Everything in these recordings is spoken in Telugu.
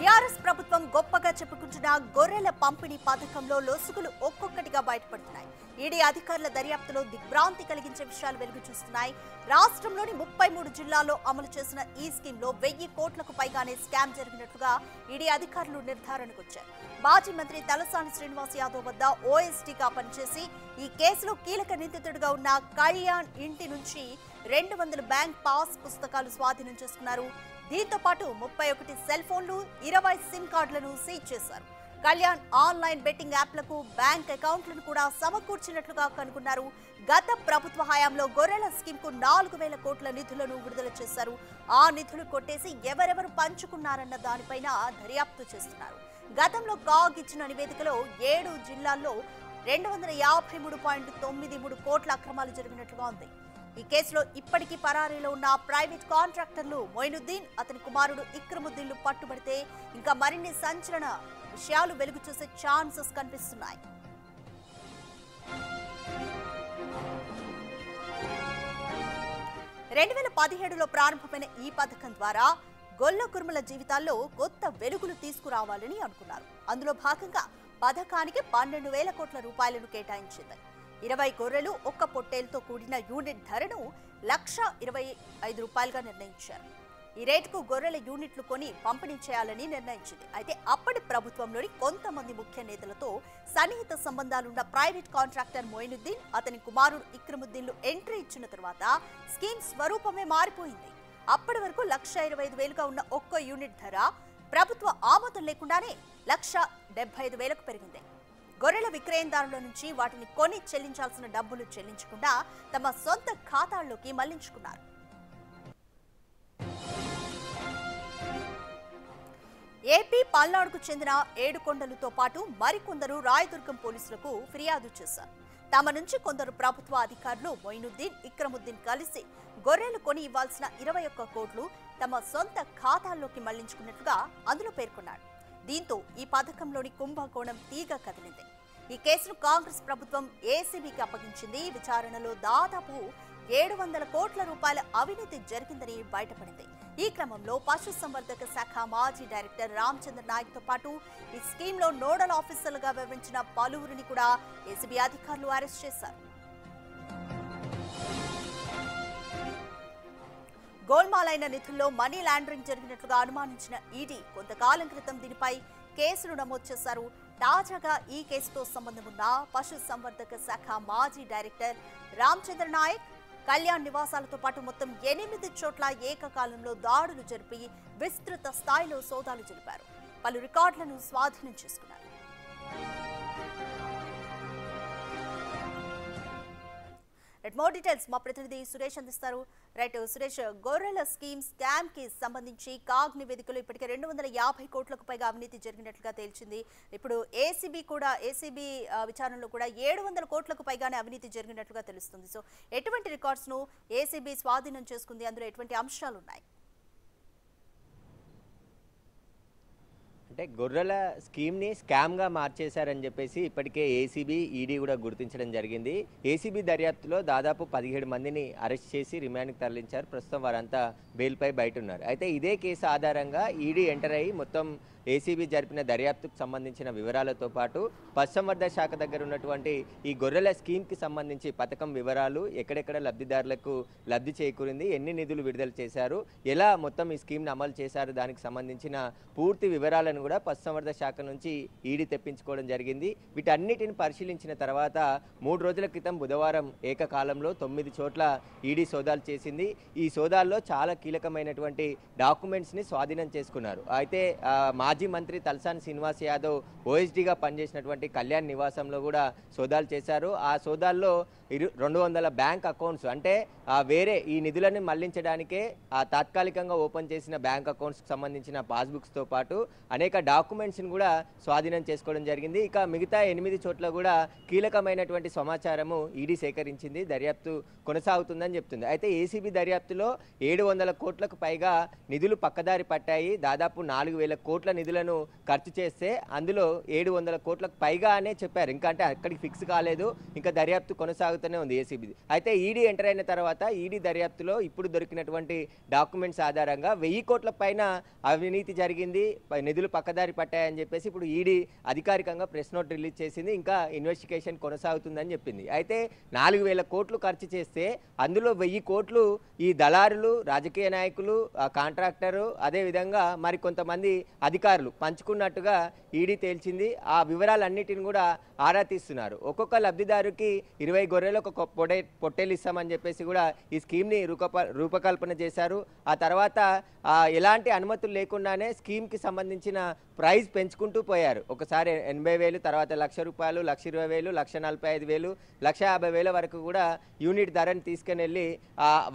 టీఆర్ఎస్ ప్రభుత్వం గొప్పగా చెప్పుకుంటున్న గొర్రెల పంపిణీ పథకంలో లొసుగులు ఒక్కొక్కటిగా బయటపడుతున్నాయి. ఈడీ అధికారుల దర్యాప్తులో దిగ్భ్రాంతి కలిగించే విషయాలు వెలుగు చూస్తున్నాయి. రాష్ట్రంలోని 33 జిల్లాల్లో అమలు చేసిన ఈ స్కీమ్లో 1000 కోట్లకు పైగానే స్కామ్ జరిగినట్లుగా ఈడీ అధికారులు నిర్ధారణకు వచ్చారు. మాజీ మంత్రి తలసాని శ్రీనివాస్ యాదవ్ వద్ద ఓఎస్డీగా పనిచేసి ఈ కేసులో కీలక నిందితుడిగా ఉన్న కళ్యాణ్ ఇంటి నుంచి 200 బ్యాంక్ పాస్ పుస్తకాలు స్వాధీనం చేసుకున్నారు. దీంతో పాటు 31 సెల్ ఫోన్లు, 20 సిమ్ కార్డులను సీజ్ చేశారు. కళ్యాణ్ ఆన్లైన్ బెట్టింగ్ యాప్లకు బ్యాంక్ అకౌంట్లను కూడా సమకూర్చినట్లుగా కనుగొన్నారు. గత ప్రభుత్వ హయాంలో గొర్రెల స్కీమ్ కు 4000 కోట్ల నిధులను విడుదల చేశారు. ఆ నిధులు కొట్టేసి ఎవరెవరు పంచుకున్నారన్న దానిపైన దర్యాప్తు చేస్తున్నారు. గతంలో కాగ్ ఇచ్చిన నివేదికలో 7 జిల్లాల్లో 253.93 కోట్ల అక్రమాలు జరిగినట్లుగా ఉంది. ఈ కేసులో ఇప్పటికీ పరారీలో ఉన్న ప్రైవేట్ కాంట్రాక్టర్లు మొయినుద్దీన్, అతని కుమారుడు ఇక్రముద్దీన్లు పట్టుబడితే ఇంకా మరిన్ని సంచలన విషయాలు వెలుగు చూసే ఛాన్సెస్ కనిపిస్తున్నాయి. రెండు 2017లో ప్రారంభమైన ఈ పథకం ద్వారా గొల్ల కుర్మల జీవితాల్లో కొత్త వెలుగులు తీసుకురావాలని అనుకున్నారు. అందులో భాగంగా పథకానికి 12,000 కోట్ల రూపాయలను కేటాయించింది. 20 గొర్రెలు, ఒక్క పొట్టేలుతో కూడిన యూనిట్ ధరను ₹1,25గా నిర్ణయించారు. ఈ రేటుకు గొర్రెల యూనిట్లు కొని పంపిణీ చేయాలని నిర్ణయించింది. అయితే అప్పటి ప్రభుత్వంలోని కొంతమంది ముఖ్య నేతలతో సన్నిహిత సంబంధాలున్న ప్రైవేట్ కాంట్రాక్టర్ మొయినుద్దీన్, అతని కుమారుడు ఇక్రముద్దీన్లు ఎంట్రీ ఇచ్చిన తర్వాత స్కీమ్ స్వరూపమే మారిపోయింది. అప్పటి వరకు ₹1,25,000గా ఉన్న ఒక్క యూనిట్ ధర ప్రభుత్వ ఆమోదం లేకుండానే ₹1,75,000కు పెరిగింది. గొర్రెల విక్రయందారుల నుంచి వాటిని కొని చెల్లించాల్సిన డబ్బులు చెల్లించకుండా తమ సొంత ఖాతాల్లోకి మళ్లించుకున్నారు. ఏపీ పల్నాడుకు చెందిన ఏడుకొండలతో పాటు మరికొందరు రాయదుర్గం పోలీసులకు ఫిర్యాదు చేశారు. తమ నుంచి కొందరు ప్రభుత్వ అధికారులు మొయినుద్దీన్, ఇక్రముద్దీన్ కలిసి గొర్రెలు కొని ఇవ్వాల్సిన 21 కోట్లు తమ సొంత ఖాతాల్లోకి మళ్లించుకున్నట్లుగా అందులో పేర్కొన్నాడు. దీంతో ఈ పథకంలోని కుంభకోణం తీగ కదిలింది. ఈ కేసును కాంగ్రెస్ ప్రభుత్వం ఏసీబీకి అప్పగించింది. విచారణలో దాదాపు 700 కోట్ల రూపాయల అవినీతి జరిగిందని బయటపడింది. ఈ క్రమంలో పశుసంవర్ధక శాఖ మాజీ డైరెక్టర్ రామచంద్ర నాయక్ తో పాటు ఈ స్కీమ్లో నోడల్ ఆఫీసర్లుగా వ్యవహరించిన పలువురిని కూడా ఏసీబీ అధికారులు అరెస్ట్ చేశారు. గోల్మాలైన నిధుల్లో మనీ లాండరింగ్ జరిగినట్లుగా అనుమానించిన ఈడీ కొంతకాలం క్రితం దీనిపై కేసులు నమోదు చేశారు. తాజాగా ఈ కేసుతో సంబంధం ఉన్న పశుసంవర్ధక శాఖ మాజీ డైరెక్టర్ రామచంద్ర నాయక్, కళ్యాణ్ నివాసాలతో పాటు మొత్తం 8 చోట్ల ఏకకాలంలో దాడులు జరిపి విస్తృత స్థాయిలో సోదాలు జరిపారు. పలు రికార్డులను స్వాధీనం చేసుకున్నారు. మోర్ డీటెయిల్స్ మా ప్రతినిధి సురేష్ అందిస్తారు. రైట్ సురేష్, గొర్రెల స్కీమ్ స్కామ్ కి సంబంధించి కాగ్ నివేదికలో ఇప్పటికే 250 కోట్లకు పైగా అవినీతి జరిగినట్లుగా తేల్చింది. ఇప్పుడు ఏసీబీ విచారణలో కూడా 700 కోట్లకు పైగానే అవినీతి జరిగినట్లుగా తెలుస్తుంది. సో ఎటువంటి రికార్డ్స్ ను ఏసీబీ స్వాధీనం చేసుకుంది, అందులో ఎటువంటి అంశాలు ఉన్నాయి? అంటే గొర్రెల స్కీమ్ని స్కామ్గా మార్చేశారని చెప్పేసి ఇప్పటికే ఏసీబీ, ఈడీ కూడా గుర్తించడం జరిగింది. ఏసీబీ దర్యాప్తులో దాదాపు 17 మందిని అరెస్ట్ చేసి రిమాండ్కి తరలించారు. ప్రస్తుతం వారంతా బెయిల్పై బయట ఉన్నారు. అయితే ఇదే కేసు ఆధారంగా ఈడీ ఎంటర్ అయ్యి మొత్తం ఏసీబీ జరిపిన దర్యాప్తుకు సంబంధించిన వివరాలతో పాటు పశుసంవర్ధక శాఖ దగ్గర ఉన్నటువంటి ఈ గొర్రెల స్కీమ్కి సంబంధించి పథకం వివరాలు, ఎక్కడెక్కడ లబ్ధిదారులకు లబ్ధి చేకూరింది, ఎన్ని నిధులు విడుదల చేశారు, ఎలా మొత్తం ఈ స్కీమ్ని అమలు చేశారు, దానికి సంబంధించిన పూర్తి వివరాలను కూడా పశుసంవర్ధక శాఖ నుంచి ఈడీ తెప్పించుకోవడం జరిగింది. వీటన్నిటిని పరిశీలించిన తర్వాత 3 రోజుల క్రితం బుధవారం ఏకకాలంలో 9 చోట్ల ఈడీ సోదాలు చేసింది. ఈ సోదాల్లో చాలా కీలకమైనటువంటి డాక్యుమెంట్స్ని స్వాధీనం చేసుకున్నారు. అయితే మాజీ మంత్రి తలసాని శ్రీనివాస్ యాదవ్ ఓఎస్డీగా పనిచేసినటువంటి కళ్యాణ్ నివాసంలో కూడా సోదాలు చేశారు. ఆ సోదాల్లో 200 బ్యాంక్ అకౌంట్స్, అంటే వేరే ఈ నిధులను మళ్లించడానికే తాత్కాలికంగా ఓపెన్ చేసిన బ్యాంక్ అకౌంట్స్కి సంబంధించిన పాస్బుక్స్తో పాటు అనేక డాక్యుమెంట్స్ని కూడా స్వాధీనం చేసుకోవడం జరిగింది. ఇక మిగతా 8 చోట్ల కూడా కీలకమైనటువంటి సమాచారము ఈడీ సేకరించింది. దర్యాప్తు కొనసాగుతుందని చెప్తుంది. అయితే ఏసీబీ దర్యాప్తులో 700 కోట్లకు పైగా నిధులు పక్కదారి పట్టాయి. దాదాపు 4,000 కోట్ల నిధులను ఖర్చు చేస్తే అందులో 700 కోట్లకు పైగా అనే చెప్పారు. ఇంకా అంటే అక్కడికి ఫిక్స్ కాలేదు, ఇంకా దర్యాప్తు కొనసాగుతుంది కొనసాగుతూనే ఉంది ఏసీబీ. అయితే ఈడీ ఎంటర్ అయిన తర్వాత ఈడీ దర్యాప్తులో ఇప్పుడు దొరికినటువంటి డాక్యుమెంట్స్ ఆధారంగా 1000 కోట్ల పైన అవినీతి జరిగింది, నిధులు పక్కదారి పట్టాయని చెప్పేసి ఇప్పుడు ఈడీ అధికారికంగా ప్రెస్ నోట్ రిలీజ్ చేసింది. ఇంకా ఇన్వెస్టిగేషన్ కొనసాగుతుందని చెప్పింది. అయితే 4000 కోట్లు ఖర్చు చేస్తే అందులో 1000 కోట్లు ఈ దళారులు, రాజకీయ నాయకులు, కాంట్రాక్టరు, అదేవిధంగా మరికొంతమంది అధికారులు పంచుకున్నట్టుగా ఈడీ తేల్చింది. ఆ వివరాలన్నిటిని కూడా ఆరా తీస్తున్నారు. ఒక్కొక్క లబ్ధిదారుకి 20 గొర్రెలకు ఒక పొట్టేలు ఇస్తామని చెప్పేసి కూడా ఈ స్కీమ్ని రూపకల్పన చేశారు. ఆ తర్వాత ఎలాంటి అనుమతులు లేకుండానే స్కీమ్కి సంబంధించిన ప్రైజ్ పెంచుకుంటూ పోయారు. ఒకసారి 80,000, తర్వాత ₹1,00,000, ₹1,20,000, ₹1,45,000, ₹1,50,000 వరకు కూడా యూనిట్ ధరని తీసుకుని వెళ్ళి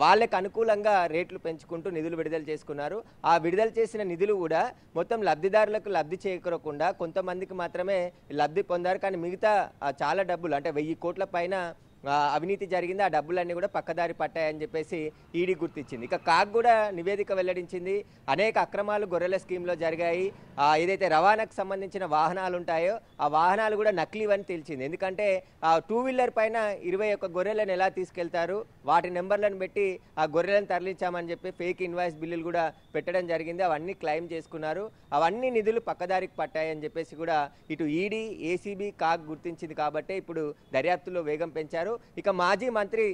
వాళ్ళకి అనుకూలంగా రేట్లు పెంచుకుంటూ నిధులు విడుదల చేసుకున్నారు. ఆ విడుదల చేసిన నిధులు కూడా మొత్తం లబ్ధిదారులకు లబ్ధి చేకూరకుండా కొంతమందికి మాత్రమే లబ్ధి పొందారు. కానీ మిగతా చాలా డబ్బులు అంటే 1000 కోట్ల పైన అవినీతి జరిగింది. ఆ డబ్బులన్నీ కూడా పక్కదారి పట్టాయని చెప్పేసి ఈడీ గుర్తించింది. ఇక కాగ్ కూడా నివేదిక వెల్లడించింది. అనేక అక్రమాలు గొర్రెల స్కీమ్లో జరిగాయి. ఏదైతే రవాణాకు సంబంధించిన వాహనాలు ఉంటాయో ఆ వాహనాలు కూడా నకిలీవని తేల్చింది. ఎందుకంటే 2 వీలర్ పైన 21 గొర్రెలను ఎలా తీసుకెళ్తారు, వాటి నెంబర్లను పెట్టి ఆ గొర్రెలను తరలించామని చెప్పి ఫేక్ ఇన్వాయిస్ బిల్లులు కూడా పెట్టడం జరిగింది. అవన్నీ క్లెయిమ్ చేసుకున్నారు. అవన్నీ నిధులు పక్కదారికి పట్టాయని చెప్పేసి కూడా ఇటు ఈడీ, ఏసీబీ, కాగ్ గుర్తించింది. కాబట్టి ఇప్పుడు దర్యాప్తులో వేగం పెంచారు. ఇక మాజీ మంత్రి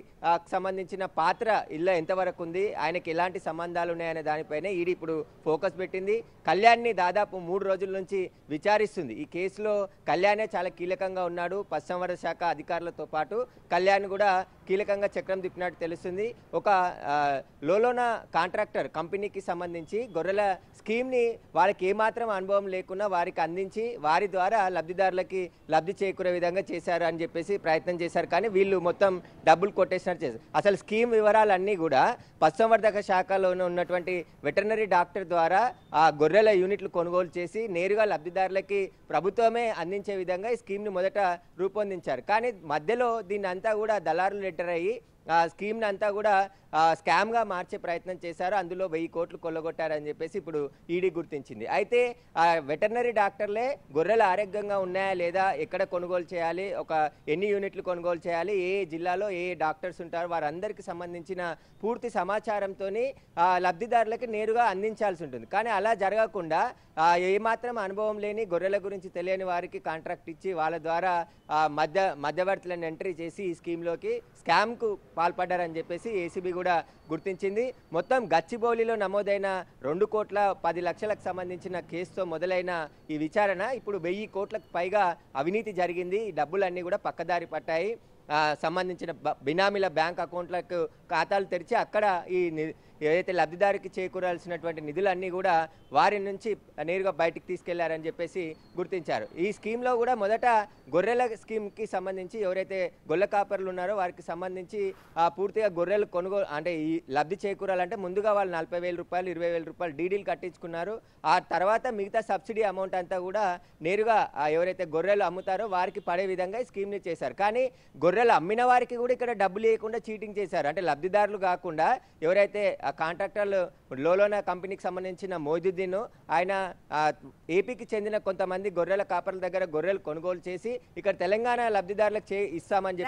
సంబంధించిన పాత్ర ఇల్లు ఎంతవరకు ఉంది, ఆయనకి ఎలాంటి సంబంధాలు ఉన్నాయనే దానిపైనే ఈడీ ఇప్పుడు ఫోకస్ పెట్టింది. కళ్యాణ్ని దాదాపు 3 రోజుల నుంచి విచారిస్తుంది. ఈ కేసులో కళ్యాణే చాలా కీలకంగా ఉన్నాడు. పశుసంవర్ధక శాఖ అధికారులతో పాటు కళ్యాణ్ కూడా కీలకంగా చక్రం తిప్పినట్టు తెలుస్తుంది. ఒక లోలోనా కాంట్రాక్టర్ కంపెనీకి సంబంధించి గొర్రెల స్కీమ్ని వాళ్ళకి ఏమాత్రం అనుభవం లేకుండా వారికి అందించి వారి ద్వారా లబ్ధిదారులకి లబ్ధి చేకూరే విధంగా చేశారు అని చెప్పేసి ప్రయత్నం చేశారు. కానీ వీళ్ళు మొత్తం డబ్బులు కొట్టేసినట్టు చేశారు. అసలు స్కీమ్ వివరాలన్నీ కూడా పశుసంవర్ధక శాఖలోనే ఉన్నటువంటి వెటర్నరీ డాక్టర్ ద్వారా ఆ గొర్రెల యూనిట్లు కొనుగోలు చేసి నేరుగా లబ్ధిదారులకి ప్రభుత్వమే అందించే విధంగా ఈ స్కీమ్ని మొదట రూపొందించారు. కానీ మధ్యలో దీన్ని అంతా కూడా దళారులు ఎంటర్ అయ్యి స్కీమ్ని అంతా కూడా స్కామ్గా మార్చే ప్రయత్నం చేశారు. అందులో 1000 కోట్లు కొల్లగొట్టారని చెప్పేసి ఇప్పుడు ఈడీ గుర్తించింది. అయితే వెటర్నరీ డాక్టర్లే గొర్రెలు ఆరోగ్యంగా ఉన్నాయా లేదా, ఎక్కడ కొనుగోలు చేయాలి, ఎన్ని యూనిట్లు కొనుగోలు చేయాలి, ఏ జిల్లాలో ఏ డాక్టర్స్ ఉంటారు, వారందరికీ సంబంధించిన పూర్తి సమాచారంతో లబ్ధిదారులకి నేరుగా అందించాల్సి ఉంటుంది. కానీ అలా జరగకుండా ఏమాత్రం అనుభవం లేని గొర్రెల గురించి తెలియని వారికి కాంట్రాక్ట్ ఇచ్చి వాళ్ళ ద్వారా మధ్యవర్తులను ఎంట్రీ చేసి ఈ స్కీమ్లోకి స్కామ్కు పాల్పడ్డారని చెప్పేసి ఏసీబీ కూడా గుర్తించింది. మొత్తం గచ్చిబౌలిలో నమోదైన 2,10,00,000లకు సంబంధించిన కేసుతో మొదలైన ఈ విచారణ ఇప్పుడు 1000 కోట్లకు పైగా అవినీతి జరిగింది. ఈ డబ్బులన్నీ కూడా పక్కదారి పట్టాయి. సంబంధించిన బినామీల బ్యాంక్ అకౌంట్లకు ఖాతాలు తెరిచి అక్కడ ఈ ఏదైతే లబ్ధిదారికి చేకూరాల్సినటువంటి నిధులన్నీ కూడా వారి నుంచి నేరుగా బయటికి తీసుకెళ్లారని చెప్పేసి గుర్తించారు. ఈ స్కీమ్లో కూడా మొదట గొర్రెల స్కీమ్కి సంబంధించి ఎవరైతే గొల్ల కాపర్లు ఉన్నారో వారికి సంబంధించి పూర్తిగా గొర్రెలు కొనుగోలు అంటే ఈ లబ్ధి చేకూరాలంటే ముందుగా వాళ్ళు ₹40,000, ₹20,000 డీడీలు కట్టించుకున్నారు. ఆ తర్వాత మిగతా సబ్సిడీ అమౌంట్ అంతా కూడా నేరుగా ఎవరైతే గొర్రెలు అమ్ముతారో వారికి పడే విధంగా ఈ స్కీమ్ని చేశారు. కానీ గొర్రెలు అమ్మిన వారికి కూడా ఇక్కడ డబ్బులు లేకుండా చీటింగ్ చేశారు. అంటే లబ్ధిదారులు కాకుండా ఎవరైతే కాంట్రాక్టర్లు లోలోనా కంపెనీకి సంబంధించిన మోయిదుద్దీన్ ఆయన ఏపీకి చెందిన కొంతమంది గొర్రెల కాపర్ల దగ్గర గొర్రెలు కొనుగోలు చేసి ఇక్కడ తెలంగాణ లబ్ధిదారులకు ఇస్తామని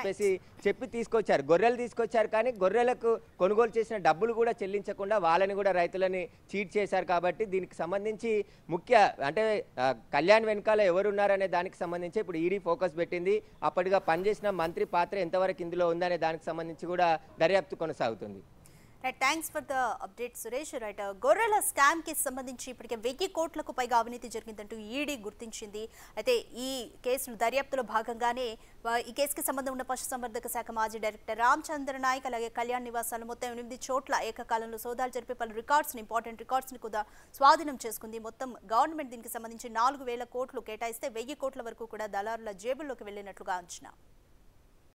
చెప్పి తీసుకొచ్చారు. గొర్రెలు తీసుకొచ్చారు కానీ గొర్రెలకు కొనుగోలు చేసిన డబ్బులు కూడా చెల్లించకుండా వాళ్ళని కూడా రైతులని చీట్ చేశారు. కాబట్టి దీనికి సంబంధించి అంటే కళ్యాణ్ వెనకాల ఎవరున్నారనే దానికి సంబంధించి ఇప్పుడు ఈడీ ఫోకస్ పెట్టింది. అప్పటిగా పనిచేసిన మంత్రి పాత్ర ఎంతవరకు ఇందులో ఉందనే దానికి సంబంధించి కూడా దర్యాప్తు కొనసాగుతుంది. Right, thanks for the update Suresh. Right, గొర్రెల స్కామ్ కి సంబంధించి ఇప్పటికే 1000 కోట్లకు పైగా అవినీతి జరిగిందంటూ ఈడీ గుర్తించింది. అయితే ఈ కేసు దర్యాప్తులో భాగంగానే ఈ కేసుకి సంబంధం ఉన్న పశుసంవర్ధక శాఖ మాజీ డైరెక్టర్ రామచంద్ర నాయక్ అలాగే కళ్యాణ్ నివాసాలు మొత్తం 8 చోట్ల ఏకకాలంలో సోదాలు జరిపి పలు ఇంపార్టెంట్ రికార్డ్స్ని కూడా స్వాధీనం చేసుకుంది. మొత్తం గవర్నమెంట్ దీనికి సంబంధించి 4,000 కోట్లు కేటాయిస్తే 1000 కోట్ల వరకు కూడా దళారుల జేబుల్లోకి వెళ్లినట్లుగా అంచనా.